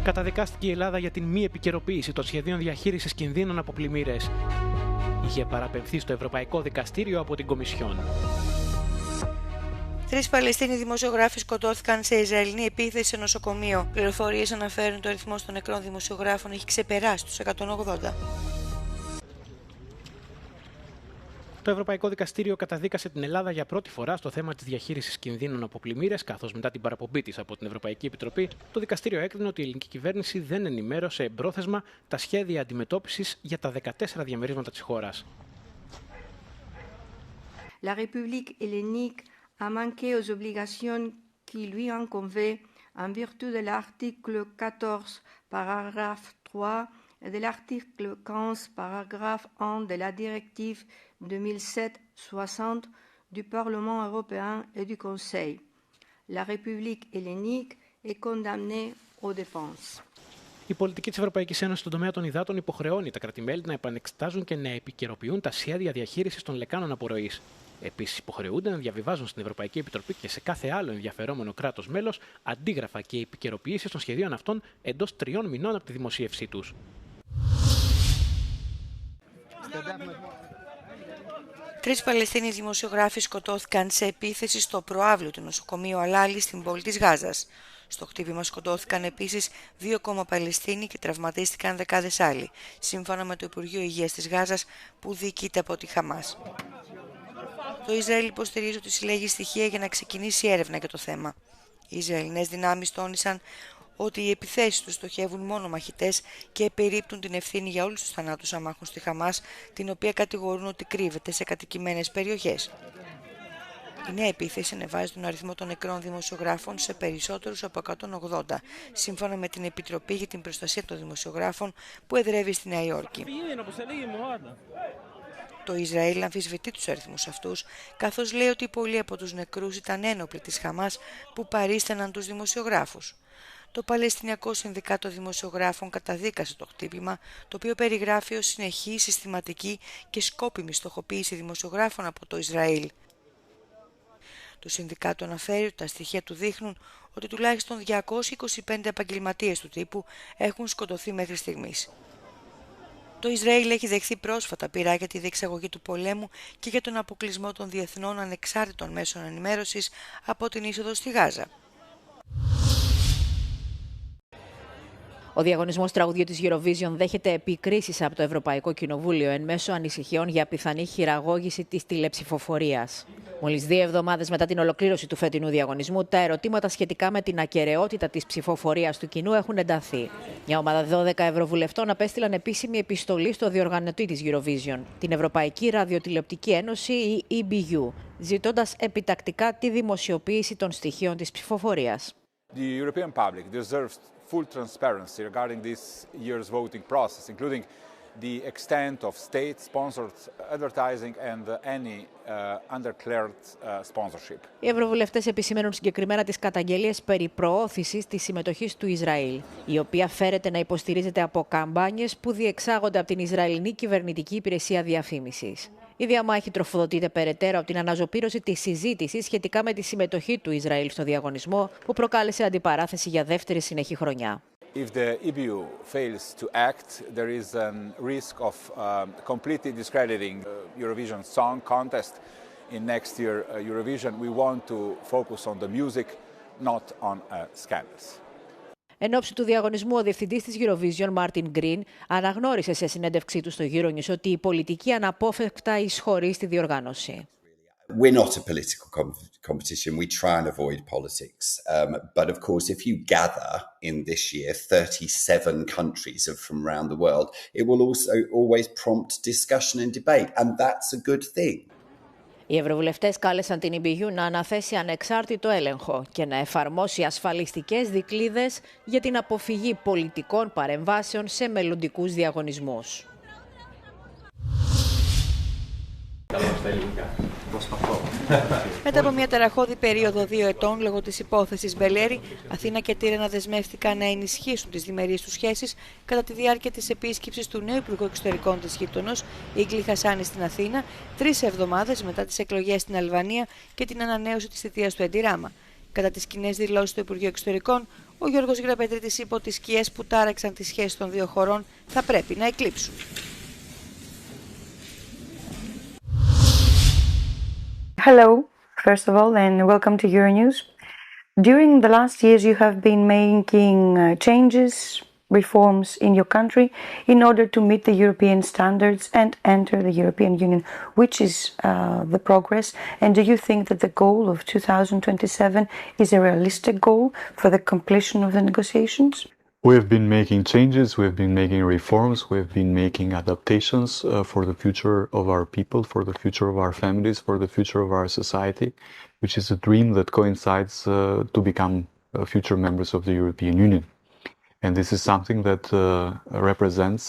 Καταδικάστηκε η Ελλάδα για την μη επικαιροποίηση των σχεδίων διαχείρισης κινδύνων από πλημμύρες. Είχε παραπεμφθεί στο Ευρωπαϊκό Δικαστήριο από την Κομισιόν. 3 Παλαιστίνοι δημοσιογράφοι σκοτώθηκαν σε Ισραηλινή επίθεση σε νοσοκομείο. Πληροφορίες αναφέρουν ότι ο αριθμός των νεκρών δημοσιογράφων έχει ξεπεράσει τους 180. Το Ευρωπαϊκό Δικαστήριο καταδίκασε την Ελλάδα για πρώτη φορά στο θέμα της διαχείρισης κινδύνων από πλημμύρες, καθώς μετά την παραπομπή της από την Ευρωπαϊκή Επιτροπή, το δικαστήριο έκρινε ότι η ελληνική κυβέρνηση δεν ενημέρωσε εμπρόθεσμα τα σχέδια αντιμετώπισης για τα 14 διαμερίσματα της χώρας. La République hellénique a manqué aux obligations qui lui incombaient en vertu de l'article 14, paragraphe 3 et de l'article 15, paragraphe 1 de la directive 2007-60 du Parlement européen et du Conseil. La République hellénique est condamnée aux dépenses. Η πολιτική της Ευρωπαϊκής Ένωσης στον τομέα των υδάτων υποχρεώνει τα κράτη-μέλη να επανεξετάζουν και να επικαιροποιούν τα σχέδια διαχείρισης των λεκάνων απορροής. Επίσης, υποχρεούνται να διαβιβάζουν στην Ευρωπαϊκή Επιτροπή και σε κάθε άλλο ενδιαφερόμενο κράτος μέλος αντίγραφα και επικαιροποιήσεις των σχεδίων αυτών εντός 3 μηνών από τη δημοσίευσή τους. Τρεις Παλαιστίνοι δημοσιογράφοι σκοτώθηκαν σε επίθεση στο προαύλιο του νοσοκομείου Αλάλη στην πόλη της Γάζας. Στο χτύπημα σκοτώθηκαν επίσης 2 ακόμα Παλαιστίνοι και τραυματίστηκαν δεκάδες άλλοι, σύμφωνα με το Υπουργείο Υγείας της Γάζας που διοικείται από τη Χαμάς. Το Ισραήλ υποστηρίζει ότι συλλέγει στοιχεία για να ξεκινήσει έρευνα για το θέμα. Οι Ισραηλινές δυνάμεις τόνισαν ότι οι επιθέσεις τους στοχεύουν μόνο μαχητές και επιρρύπτουν την ευθύνη για όλους τους θανάτους αμάχων στη Χαμάς, την οποία κατηγορούν ότι κρύβεται σε κατοικημένες περιοχές. Η νέα επίθεση ανεβάζει τον αριθμό των νεκρών δημοσιογράφων σε περισσότερους από 180, σύμφωνα με την Επιτροπή για την Προστασία των Δημοσιογράφων που εδρεύει στη Νέα Υόρκη. Το Ισραήλ αμφισβητεί τους αριθμούς αυτούς, καθώς λέει ότι πολλοί από τους νεκρούς ήταν ένοπλοι της Χαμάς που παρίσταναν τους δημοσιογράφους. Το Παλαιστινιακό Συνδικάτο Δημοσιογράφων καταδίκασε το χτύπημα, το οποίο περιγράφει ως συνεχή, συστηματική και σκόπιμη στοχοποίηση δημοσιογράφων από το Ισραήλ. Το Συνδικάτο αναφέρει ότι τα στοιχεία του δείχνουν ότι τουλάχιστον 225 επαγγελματίες του τύπου έχουν σκοτωθεί μέχρι στιγμής. Το Ισραήλ έχει δεχθεί πρόσφατα πειρά για τη διεξαγωγή του πολέμου και για τον αποκλεισμό των διεθνών ανεξάρτητων μέσων ενημέρωσης από την είσοδο στη Γάζα. Ο διαγωνισμός τραγουδιού της Eurovision δέχεται επικρίσεις από το Ευρωπαϊκό Κοινοβούλιο εν μέσω ανησυχιών για πιθανή χειραγώγηση της τηλεψηφοφορίας. Μόλις 2 εβδομάδες μετά την ολοκλήρωση του φετινού διαγωνισμού, τα ερωτήματα σχετικά με την ακεραιότητα της ψηφοφορίας του κοινού έχουν ενταθεί. Μια ομάδα 12 ευρωβουλευτών απέστειλαν επίσημη επιστολή στο διοργανωτή της Eurovision, την Ευρωπαϊκή Ραδιοτηλεοπτική Ένωση, η EBU, ζητώντας επιτακτικά τη δημοσιοποίηση των στοιχείων της ψηφοφορίας. The European public deserves full transparency regarding this year's voting process, including the extent of state-sponsored advertising and any undeclared sponsorship. Οι ευρωβουλευτές επισημαίνουν συγκεκριμένα τις καταγγελίες περί προώθησης της συμμετοχής του Ισραήλ, η οποία φέρεται να υποστηρίζεται από καμπάνιες που διεξάγονται από την Ισραηλινή Κυβερνητική Υπηρεσία Διαφήμισης. Η διαμάχη τροφοδοτείται περαιτέρω από την αναζωπήρωση της συζήτησης σχετικά με τη συμμετοχή του Ισραήλ στο διαγωνισμό, που προκάλεσε αντιπαράθεση για δεύτερη συνεχή χρονιά. If the EBU fails to act, there is a risk of completely discrediting Eurovision Song Contest in next year Eurovision. We want to focus on the music, not on scandals. Εν ώψη του διαγωνισμού, ο διευθυντής της Eurovision, Martin Green, αναγνώρισε σε συνέντευξή του στο euronews ότι η πολιτική αναπόφευκτα εισχωρεί στη διοργάνωση. We're not a political competition. We try and avoid politics. But of course, if you gather in this year 37 countries from around the world, it will also always prompt discussion and debate. And that's a good thing. Οι ευρωβουλευτές κάλεσαν την EBU να αναθέσει ανεξάρτητο έλεγχο και να εφαρμόσει ασφαλιστικές δικλείδες για την αποφυγή πολιτικών παρεμβάσεων σε μελλοντικούς διαγωνισμούς. Μετά από μια ταραχώδη περίοδο 2 ετών λόγω της υπόθεσης Μπελέρη, Αθήνα και Τύρανα δεσμεύτηκαν να ενισχύσουν τις διμερείς τους σχέσεις κατά τη διάρκεια της επίσκεψης του νέου Υπουργού Εξωτερικών της γείτονος, Ίγκλη Χασάνη, στην Αθήνα, 3 εβδομάδες μετά τις εκλογές στην Αλβανία και την ανανέωση της θητείας του Εντι Ράμα. Κατά τις κοινές δηλώσεις του Υπουργείου Εξωτερικών, ο Γιώργος Γραπετρίτης είπε ότι οι σκιές που τάραξαν τις σχέσεις των δύο χωρών θα πρέπει να εκλείψουν. Hello, first of all, and welcome to Euronews. During the last years, you have been making changes, reforms in your country in order to meet the European standards and enter the European Union. Which is the progress? And do you think that the goal of 2027 is a realistic goal for the completion of the negotiations? We have been making changes, we have been making reforms, we have been making adaptations for the future of our people, for the future of our families, for the future of our society, which is a dream that coincides to become future members of the European Union. And this is something that represents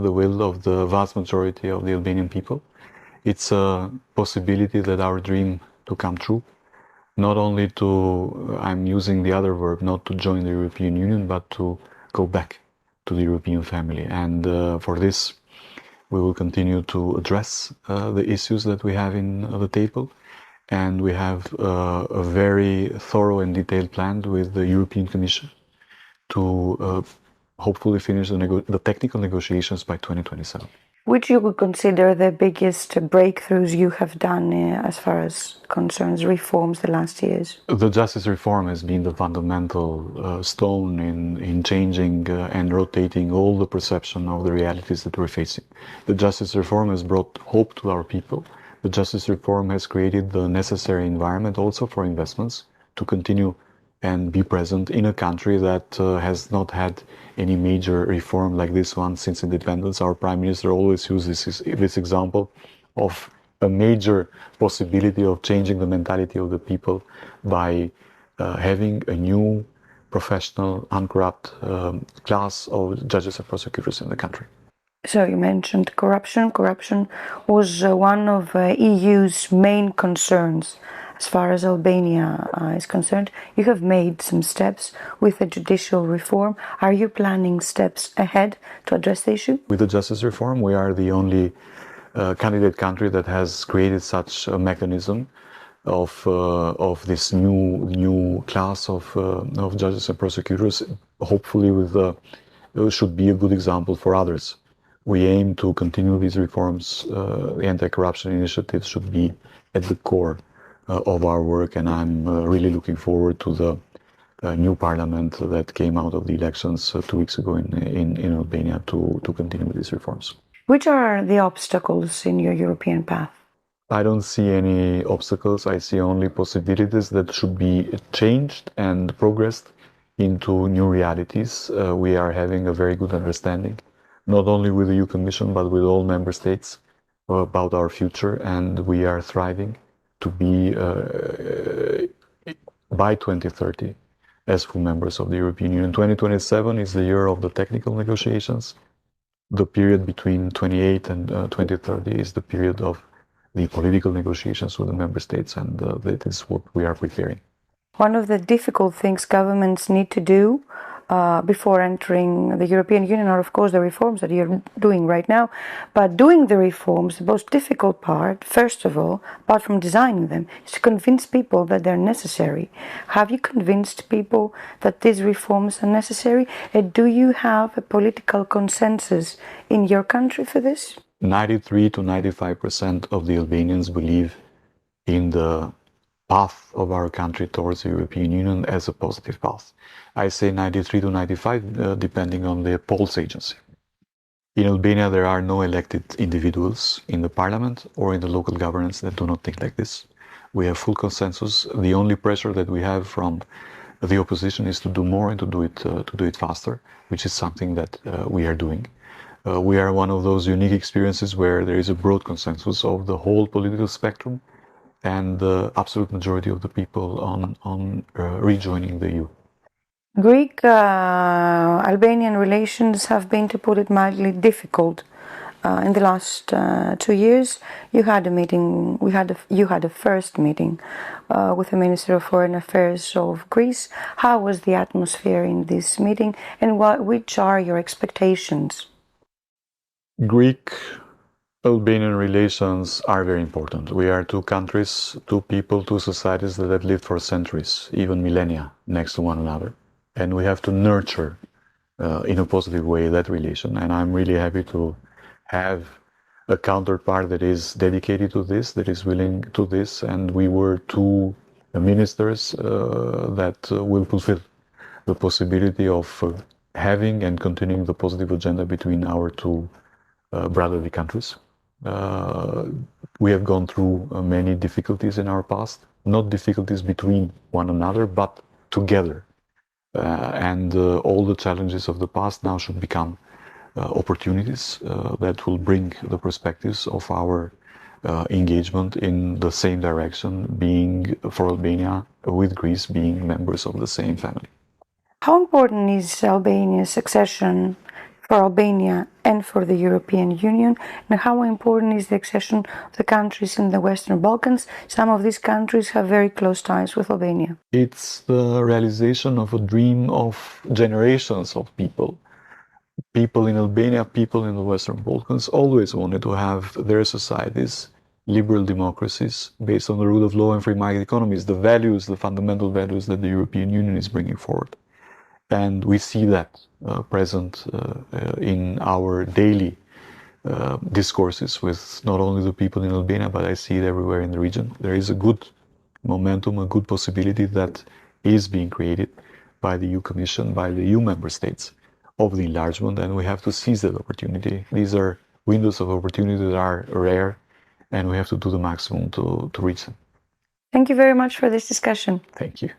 the will of the vast majority of the Albanian people. It's a possibility that our dream to come true, not only to, I'm using the other verb, not to join the European Union, but to go back to the European family. And for this, we will continue to address the issues that we have in the table. And we have a very thorough and detailed plan with the European Commission to hopefully finish the technical negotiations by 2027. Which you would consider the biggest breakthroughs you have done as far as concerns reforms the last years? The justice reform has been the fundamental stone in changing and rotating all the perception of the realities that we're facing. The justice reform has brought hope to our people. The justice reform has created the necessary environment also for investments to continue and be present in a country that has not had any major reform like this one since independence. Our Prime Minister always uses this example of a major possibility of changing the mentality of the people by having a new, professional, uncorrupt class of judges and prosecutors in the country. So you mentioned corruption. Corruption was one of EU's main concerns. As far as Albania is concerned, you have made some steps with the judicial reform. Are you planning steps ahead to address the issue? With the justice reform, we are the only candidate country that has created such a mechanism of this new class of judges and prosecutors. Hopefully, should be a good example for others. We aim to continue these reforms. The anti-corruption initiative should be at the core of our work, and I'm really looking forward to the new parliament that came out of the elections 2 weeks ago in Albania to continue with these reforms. Which are the obstacles in your European path? I don't see any obstacles. I see only possibilities that should be changed and progressed into new realities. We are having a very good understanding, not only with the EU Commission, but with all member states about our future, and we are thriving to be, by 2030, as full members of the European Union. 2027 is the year of the technical negotiations. The period between 28 and 2030 is the period of the political negotiations with the member states, and that is what we are preparing. One of the difficult things governments need to do before entering the European Union are, of course, the reforms that you're doing right now. But doing the reforms, the most difficult part, first of all, apart from designing them, is to convince people that they're necessary. Have you convinced people that these reforms are necessary? And do you have a political consensus in your country for this? 93 to 95% of the Albanians believe in the path of our country towards the European Union as a positive path. I say 93 to 95 depending on the polls agency. In Albania, there are no elected individuals in the parliament or in the local governance that do not think like this. We have full consensus. The only pressure that we have from the opposition is to do more and to do it faster, which is something that we are doing. We are one of those unique experiences where there is a broad consensus of the whole political spectrum and the absolute majority of the people on rejoining the EU. Greek-Albanian relations have been, to put it mildly, difficult in the last 2 years. You had a meeting. You had a first meeting with the Minister of Foreign Affairs of Greece. How was the atmosphere in this meeting, and which are your expectations? Greek-Albanian relations are very important. We are two countries, two people, two societies that have lived for centuries, even millennia, next to one another. and we have to nurture in a positive way that relation. And I'm really happy to have a counterpart that is dedicated to this, that is willing to this, and we were two ministers that will fulfill the possibility of having and continuing the positive agenda between our two brotherly countries. We have gone through many difficulties in our past, not difficulties between one another, but together. And all the challenges of the past now should become opportunities that will bring the perspectives of our engagement in the same direction, being for Albania, with Greece being members of the same family. How important is Albania's accession for Albania and for the European Union? And how important is the accession of the countries in the Western Balkans? Some of these countries have very close ties with Albania. It's the realization of a dream of generations of people. People in Albania, people in the Western Balkans always wanted to have their societies liberal democracies based on the rule of law and free market economies, the values, the fundamental values that the European Union is bringing forward. And we see that present in our daily discourses with not only the people in Albania, but I see it everywhere in the region. There is a good momentum, a good possibility that is being created by the EU Commission, by the EU member states of the enlargement, and we have to seize that opportunity. These are windows of opportunity that are rare, and we have to do the maximum to reach them. Thank you very much for this discussion. Thank you.